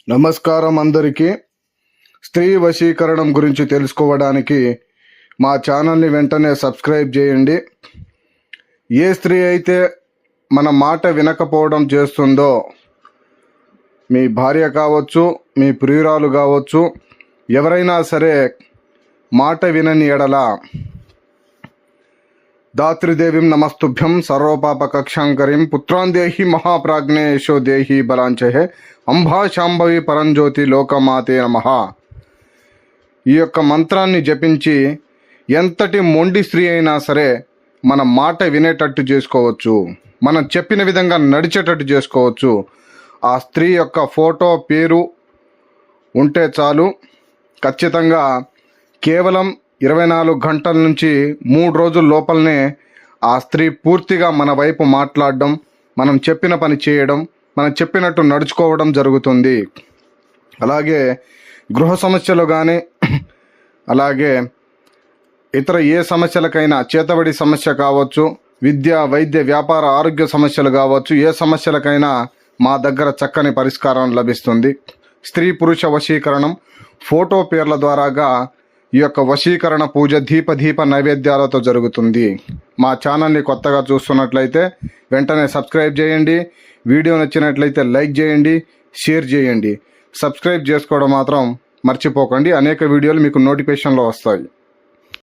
నమస్కారం అందరికీ. స్త్రీ వశీకరణం గురించి తెలుసుకోవడానికి మా ఛానల్ని వెంటనే సబ్స్క్రైబ్ చేయండి. ఏ స్త్రీ అయితే మన మాట వినకపోవడం చేస్తుందో, మీ భార్య కావచ్చు, మీ ప్రియురాలు కావచ్చు, ఎవరైనా సరే మాట వినని ఎడల దాత్రిదేవిం నమస్తుభ్యం సర్వపాపకక్షాంకరీం పుత్రాందేహి మహాప్రాజ్ఞే యశో దేహి బలాంచహే అంబా శాంభవి పరంజ్యోతి లోకమాతే నమః. ఈ యొక్క మంత్రాన్ని జపించి ఎంతటి మొండి స్త్రీ అయినా సరే మన మాట వినేటట్టు చేసుకోవచ్చు, మనం చెప్పిన విధంగా నడిచేటట్టు చేసుకోవచ్చు. ఆ స్త్రీ యొక్క ఫోటో పేరు ఉంటే చాలు, ఖచ్చితంగా కేవలం 24 గంటల నుంచి 3 రోజుల లోపలనే ఆ స్త్రీ పూర్తిగా మన వైపు మాట్లాడడం, మనం చెప్పిన పని చేయడం, మనం చెప్పినట్టు నడుచుకోవడం జరుగుతుంది. అలాగే గృహ సమస్యలు కానీ, అలాగే ఇతర ఏ సమస్యలకైనా, చేతబడి సమస్య కావచ్చు, విద్య, వైద్య, వ్యాపార, ఆరోగ్య సమస్యలు కావచ్చు, ఏ సమస్యలకైనా మా దగ్గర చక్కని పరిష్కారం లభిస్తుంది. స్త్రీ పురుష వశీకరణం ఫోటో పేర్ల ద్వారాగా ఈ యొక్క వశీకరణ పూజ దీప నైవేద్యాలతో జరుగుతుంది. మా ఛానల్ని కొత్తగా చూస్తున్నట్లయితే వెంటనే సబ్స్క్రైబ్ చేయండి. వీడియో నచ్చినట్లయితే లైక్ చేయండి, షేర్ చేయండి. సబ్స్క్రైబ్ చేసుకోవడం మాత్రం మర్చిపోకండి. అనేక వీడియోలు మీకు నోటిఫికేషన్లో వస్తాయి.